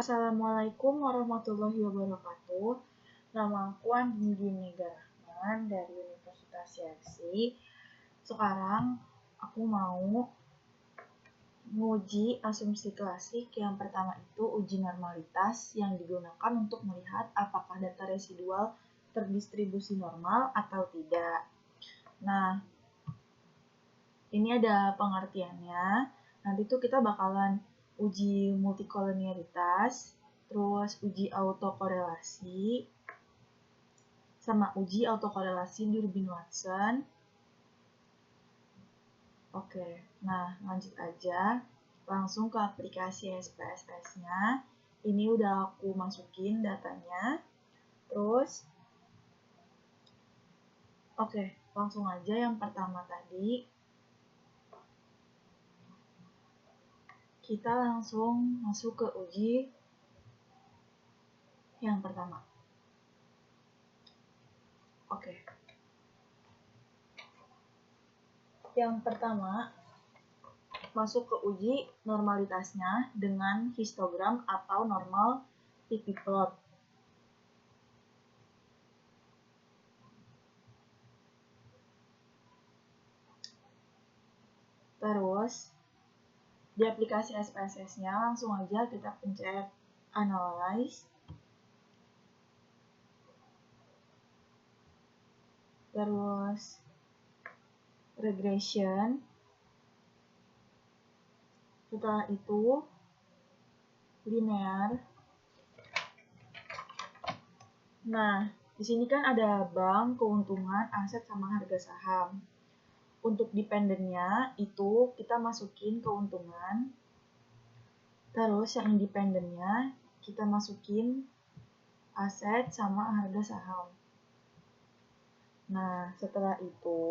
Assalamualaikum warahmatullahi wabarakatuh. Nama aku Andini Dwinega Rahman dari Universitas Yarsi. Sekarang aku mau menguji asumsi klasik. Yang pertama itu uji normalitas yang digunakan untuk melihat apakah data residual terdistribusi normal atau tidak. Nah, ini ada pengertiannya. Nanti tuh kita bakalan uji multikolonialitas, terus uji autokorelasi, sama uji autokorelasi Durbin-Watson. Oke, nah lanjut aja. Langsung ke aplikasi SPSS-nya. Ini udah aku masukin datanya. Terus, oke, langsung aja yang pertama tadi. Kita langsung masuk ke uji yang pertama. Oke. Yang pertama, masuk ke uji normalitasnya dengan histogram atau normal pp plot. Terus, di aplikasi SPSS-nya langsung aja kita pencet Analyze. Terus, Regression. Setelah itu, Linear. Nah, di sini kan ada bank, keuntungan, aset, sama harga saham. Untuk dependennya itu kita masukin keuntungan. Terus yang independennya kita masukin aset sama harga saham. Nah, setelah itu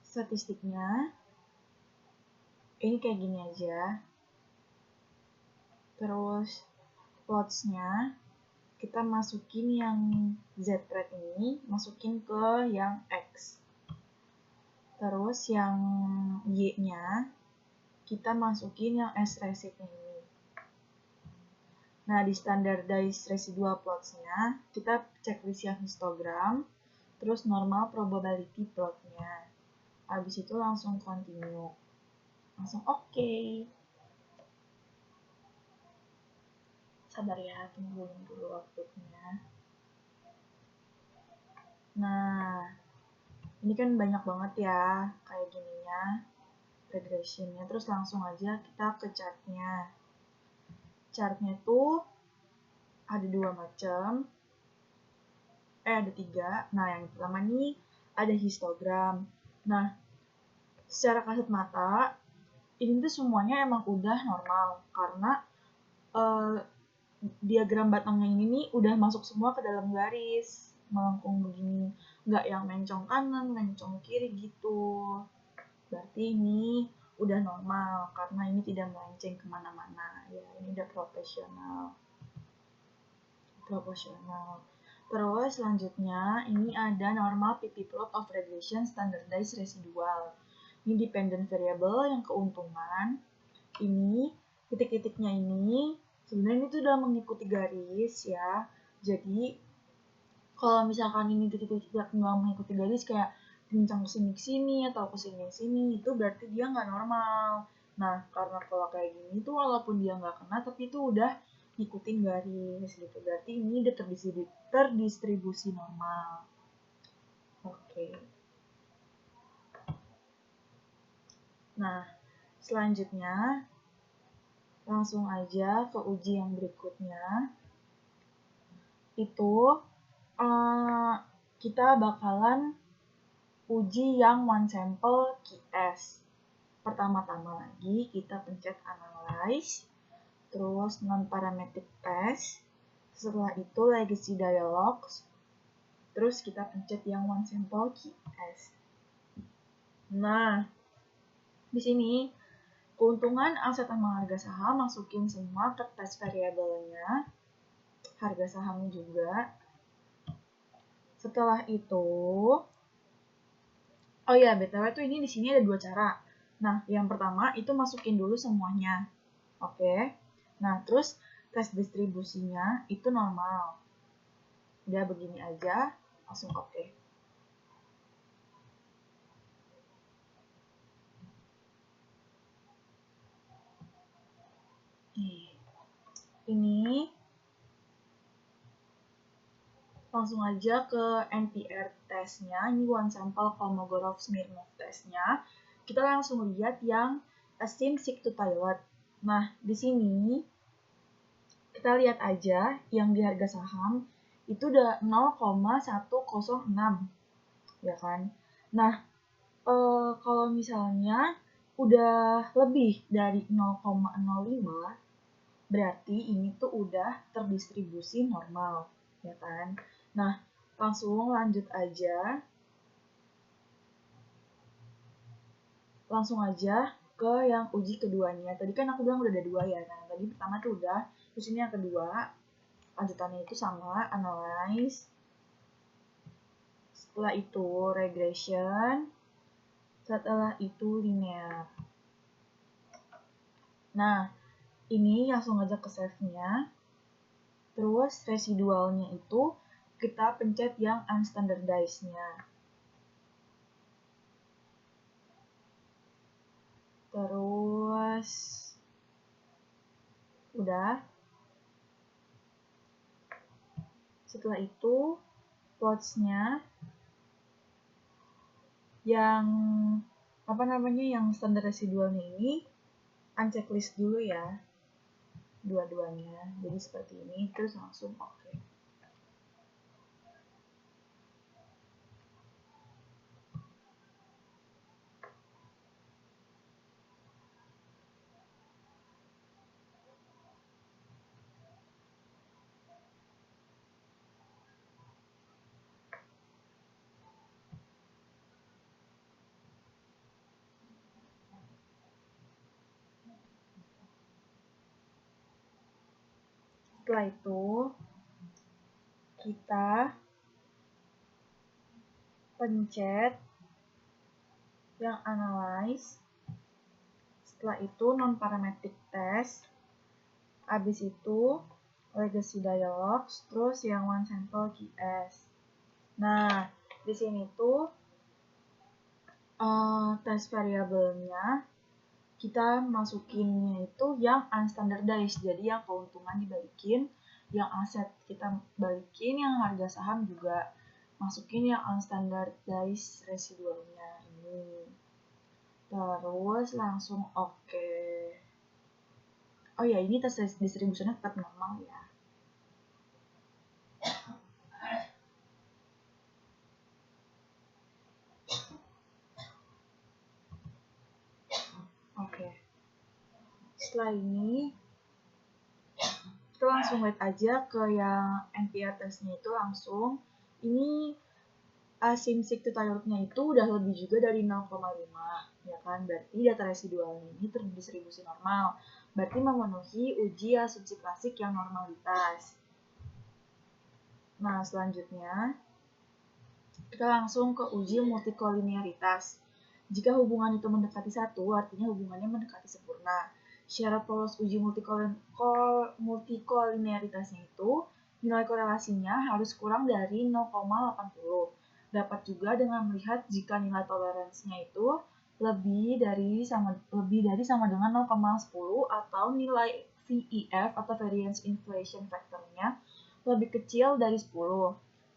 statistiknya ini kayak gini aja. Terus plots-nya kita masukin yang Z-rate ini, masukin ke yang X. Terus yang Y-nya kita masukin yang S-receipt ini. Nah, di standardized residual plots-nya kita checklist yang histogram, terus normal probability plot-nya. Habis itu langsung continue. Langsung oke. Sabar ya, tunggu dulu outputnya. Nah, ini kan banyak banget ya kayak gininya regressionnya. Terus langsung aja kita ke chartnya. Chartnya tuh ada dua macam. Ada tiga. Nah, yang pertama nih ada histogram. Nah, secara kasat mata ini tuh semuanya emang udah normal karena diagram batangnya ini nih udah masuk semua ke dalam garis melengkung begini, nggak yang mencong kanan, mencong kiri gitu. Berarti ini udah normal karena ini tidak melenceng kemana-mana. Ya, ini udah proporsional. Terus selanjutnya ini ada normal pp plot of regression standardized residual. Ini dependent variable yang keuntungan. Ini titik-titiknya ini sebenarnya ini tuh udah mengikuti garis ya. Jadi kalau misalkan ini titik-titik nggak mengikuti garis kayak kencang kesini atau kesini itu berarti dia nggak normal. Nah, karena kalau kayak gini tuh walaupun dia nggak kena tapi itu udah ngikutin garis gitu. Berarti ini udah terdistribusi normal. Oke. Nah, selanjutnya langsung aja ke uji yang berikutnya. Itu kita bakalan uji yang one sample QS. Pertama-tama lagi kita pencet Analyze, terus non-parametric test, setelah itu legacy dialogs, terus kita pencet yang one sample QS. Nah, di sini keuntungan aset sama harga saham masukin semua ke test variabelnya, harga sahamnya juga. Setelah itu, oh ya, BTW tuh ini di sini ada dua cara. Nah, yang pertama itu masukin dulu semuanya. Oke. Nah, terus tes distribusinya itu normal. Udah begini aja, langsung oke. Ini langsung aja ke NPR tesnya. Ini one sample Kolmogorov-Smirnov tesnya. Kita langsung lihat yang assume seek to toilet. Nah, di sini kita lihat aja yang di harga saham itu udah 0,106, ya kan? Nah, kalau misalnya udah lebih dari 0,05, berarti ini tuh udah terdistribusi normal, ya kan? Nah, langsung lanjut aja. Langsung aja ke yang uji keduanya. Tadi kan aku bilang udah ada 2 ya. Nah, tadi pertama tuh udah, terus ini yang kedua. Lanjutannya itu sama, analyze. Setelah itu regression. Setelah itu linear. Nah, ini langsung aja ke save-nya. Terus residualnya itu kita pencet yang unstandardized-nya. Terus udah. Setelah itu plots-nya yang yang standar residualnya ini unchecklist dulu ya, dua-duanya. Jadi seperti ini, terus langsung oke. Setelah itu kita pencet yang analyze. Setelah itu non-parametric test. Habis itu legacy dialogs, terus yang one sample QS. Nah, di sini tuh test variabelnya kita masukinnya itu yang unstandardized, jadi yang keuntungan dibalikin, yang aset kita balikin, yang harga saham juga masukin yang unstandardized residualnya ini. Terus langsung oke. Oh ya, ini tes distribusinya tetap normal ya. Oke. Setelah ini kita langsung lihat aja ke yang NPR testnya itu langsung. Ini asymmetric to toiletnya itu udah lebih juga dari 0,5, ya kan? Berarti data residualnya ini terdistribusi normal. Berarti memenuhi uji asumsi klasik yang normalitas. Nah, selanjutnya kita langsung ke uji multikolinearitas. Jika hubungan itu mendekati 1, artinya hubungannya mendekati sempurna. Syarat polos uji multikolinearitasnya itu nilai korelasinya harus kurang dari 0,80. Dapat juga dengan melihat jika nilai toleransinya itu lebih dari sama dengan 0,10 atau nilai VIF atau variance inflation factor-nya lebih kecil dari 10.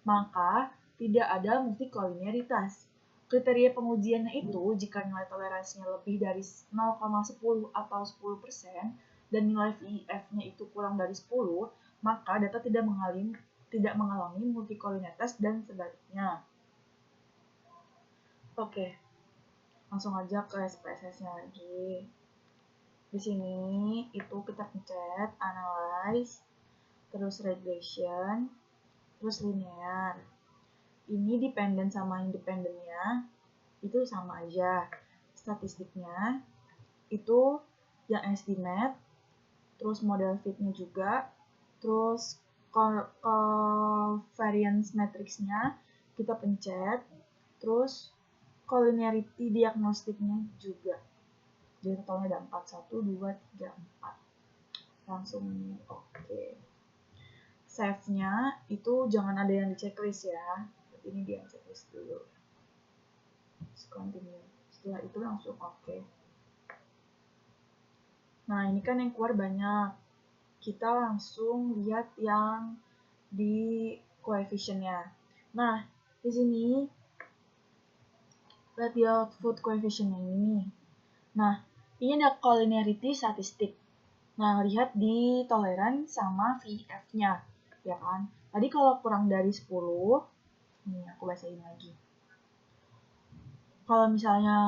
Maka tidak ada multikolinearitas. Kriteria pengujiannya itu jika nilai toleransinya lebih dari 0,10 atau 10% dan nilai VIF-nya itu kurang dari 10, maka data tidak mengalami multikolinearitas dan sebaliknya. Oke, langsung aja ke SPSS-nya lagi. Di sini itu kita pencet analyze, terus regression, terus linear. Ini dependent sama independennya itu sama aja. Statistiknya itu yang estimate, terus model fit-nya juga, terus variance matrix-nya kita pencet, terus collinearity diagnostiknya juga. Jadi totalnya ada 4, 1, 2, 3, 4. langsung oke. Save-nya itu jangan ada yang di checklist ya. Ini dia checklist dulu. Continue. Setelah itu langsung oke. Nah, ini kan yang keluar banyak. Kita langsung lihat yang di coefficient-nya. Nah, di sini lihat di output coefficient-nya ini. Nah, ini ada collinearity statistik. Nah, lihat di toleran sama VF-nya, ya kan? Tadi kalau kurang dari 10, ini aku bacain lagi. Kalau misalnya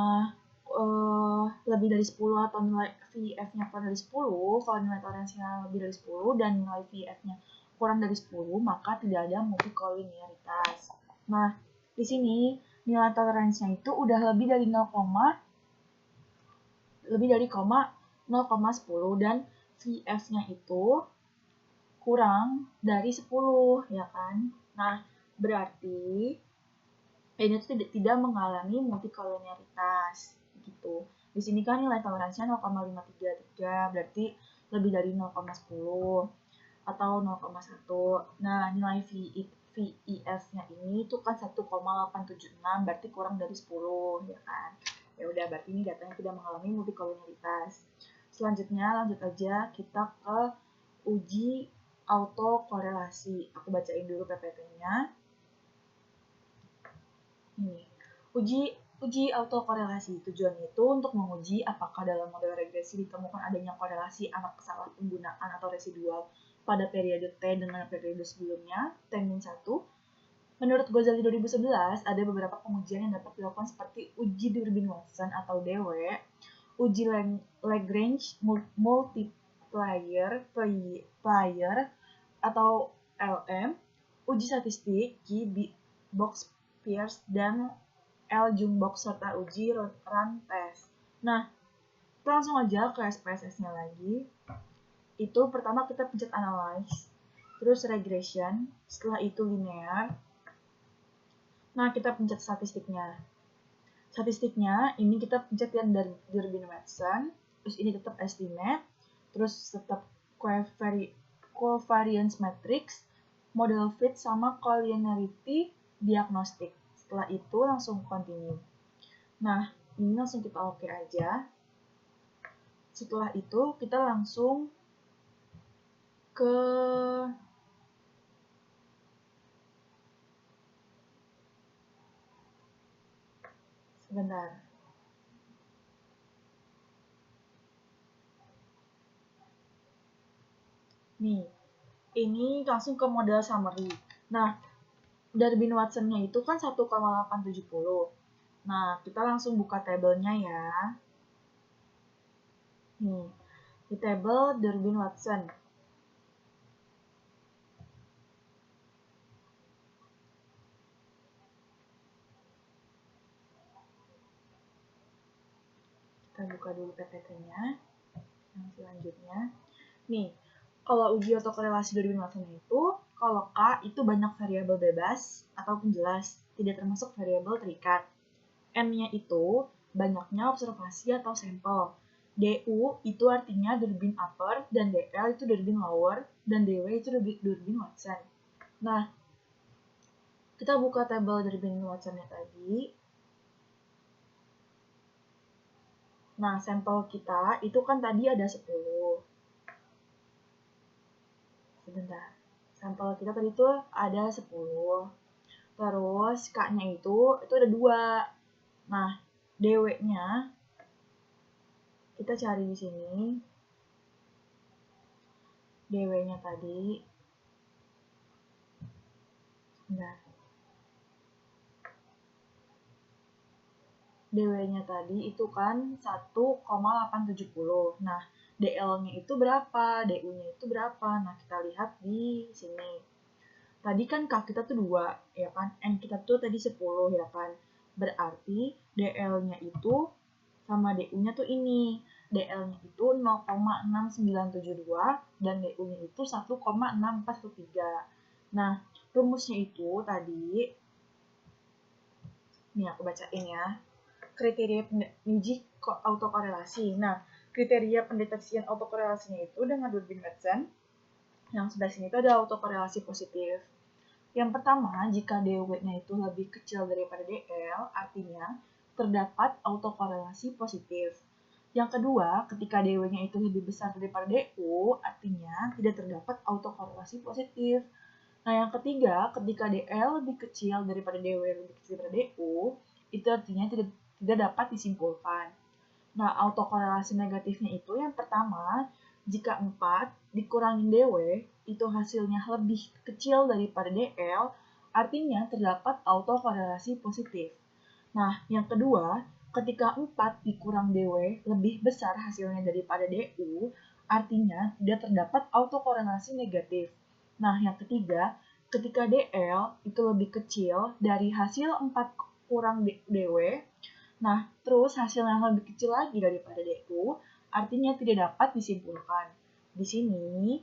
lebih dari 10 atau nilai VF-nya kurang dari 10, kalau nilai toleransinya lebih dari 10 dan nilai VF-nya kurang dari 10, maka tidak ada multicollinearitas. Nah, di sini nilai toleransinya itu udah lebih dari 0,10 dan VF-nya itu kurang dari 10, ya kan? Nah, berarti ini tuh tidak mengalami multicollinearitas gitu. Di sini kan nilai toleransinya 0,533, berarti lebih dari 0,10 atau 0,1. Nah, nilai VEF-nya ini tuh kan 1,876, berarti kurang dari 10, ya kan? Ya udah, berarti ini datanya tidak mengalami multicollinearitas. Selanjutnya, lanjut aja kita ke uji autokorelasi. Aku bacain dulu PPT-nya. Ini, uji autokorelasi. Tujuannya itu untuk menguji apakah dalam model regresi ditemukan adanya korelasi antara kesalahan penggunaan atau residual pada periode T dengan periode sebelumnya, T-1. Menurut Ghazali 2011, ada beberapa pengujian yang dapat dilakukan seperti uji Durbin-Watson atau DW, uji Lagrange multiplier atau LM, uji statistik Box Pierce dan L-Jungbox serta uji run test. Nah, kita langsung aja ke SPSS-nya lagi. Itu pertama kita pencet analyze, terus regression, setelah itu linear. Nah, kita pencet statistiknya. Statistiknya ini kita pencet yang dari Durbin-Watson, terus ini tetap estimate, terus tetap covariance matrix, model fit sama collinearity diagnostik. Setelah itu langsung continue. Nah, ini langsung kita oke aja. Setelah itu kita langsung ke sebentar. Nih, ini langsung ke model summary. Nah, Durbin-Watson-nya itu kan 1,870. Nah, kita langsung buka tabelnya ya. Nih, di tabel Durbin-Watson. Kita buka dulu PPT-nya. Yang selanjutnya. Nih, kalau uji autokorelasi Durbin-Watson itu, kalau K itu banyak variabel bebas atau penjelas, tidak termasuk variabel terikat. N-nya itu banyaknya observasi atau sampel. DU itu artinya Durbin upper, dan DL itu Durbin lower, dan DW itu Durbin-Watson. Nah, kita buka tabel Durbin-Watson-nya tadi. Nah, sampel kita itu kan tadi ada 10. Sebentar. Sampel kita tadi tuh ada 10. Terus K-nya itu ada 2. Nah, DW-nya kita cari di sini. DW-nya tadi. Sebentar. DW-nya tadi itu kan 1,870. Nah, DL-nya itu berapa? DU-nya itu berapa? Nah, kita lihat di sini. Tadi kan K kita tuh 2, ya kan? N kita tuh tadi 10, ya kan? Berarti DL-nya itu sama DU-nya tuh ini. DL-nya itu 0,6972 dan DU-nya itu 1,6413. Nah, rumusnya itu tadi, nih aku bacain ya. Kriteria penguji autokorelasi. Nah, kriteria pendeteksian autokorelasinya itu dengan durbin Madsen. Yang sebelah sini itu ada autokorelasi positif. Yang pertama, jika DW-nya itu lebih kecil daripada DL, artinya terdapat autokorelasi positif. Yang kedua, ketika DW-nya itu lebih besar daripada DU, artinya tidak terdapat autokorelasi positif. Nah, yang ketiga, ketika DL lebih kecil daripada DW lebih kecil daripada DU, itu artinya tidak dapat disimpulkan. Nah, autokorelasi negatifnya itu yang pertama, jika 4 dikurangin DW, itu hasilnya lebih kecil daripada DL, artinya terdapat autokorelasi positif. Nah, yang kedua, ketika 4 dikurang DW lebih besar hasilnya daripada DU, artinya tidak terdapat autokorelasi negatif. Nah, yang ketiga, ketika DL itu lebih kecil dari hasil 4 kurang DW, nah, terus hasil yang lebih kecil lagi daripada DU, artinya tidak dapat disimpulkan. Di sini,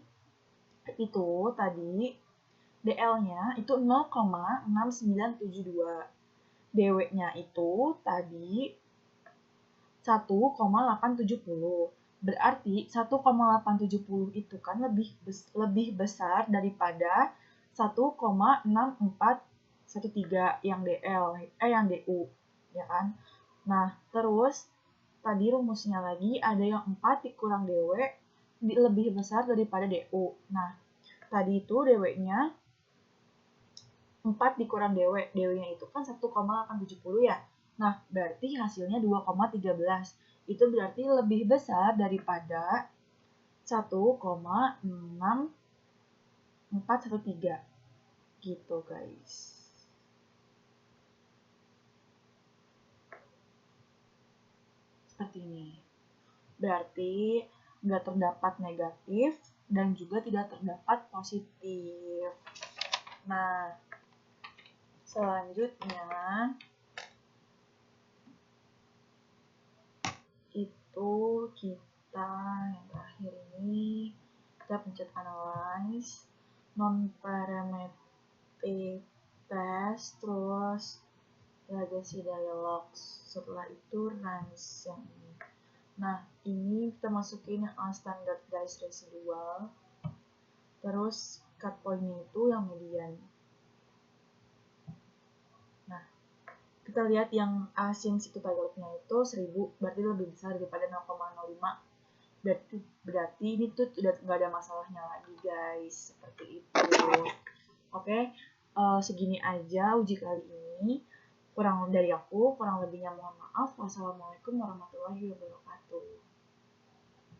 itu tadi DL-nya itu 0,6972. DW-nya itu tadi 1,870. Berarti 1,870 itu kan lebih besar daripada 1,6413 yang yang DU, ya kan? Nah, terus tadi rumusnya lagi ada yang 4 dikurang DW lebih besar daripada DU. Nah, tadi itu DW-nya 4 dikurang DW. DW-nya itu kan 1,870 ya. Nah, berarti hasilnya 2,13. Itu berarti lebih besar daripada 1,6413. Gitu, guys. Seperti ini. Berarti nggak terdapat negatif dan juga tidak terdapat positif. Nah, selanjutnya itu kita yang terakhir ini kita pencet analyze, non-parametric test, terus legacy dialogues. Setelah itu runs yang ini. Nah, ini kita masukin yang standardized residual. Terus cut point-nya itu yang median. Nah, kita lihat yang asymptotic value-nya itu 1000, berarti lebih besar daripada 0,05. Berarti ini tuh udah nggak ada masalahnya lagi, guys. Seperti itu. Oke, segini aja uji kali ini. Kurang dari aku, kurang lebihnya mohon maaf. Wassalamualaikum warahmatullahi wabarakatuh.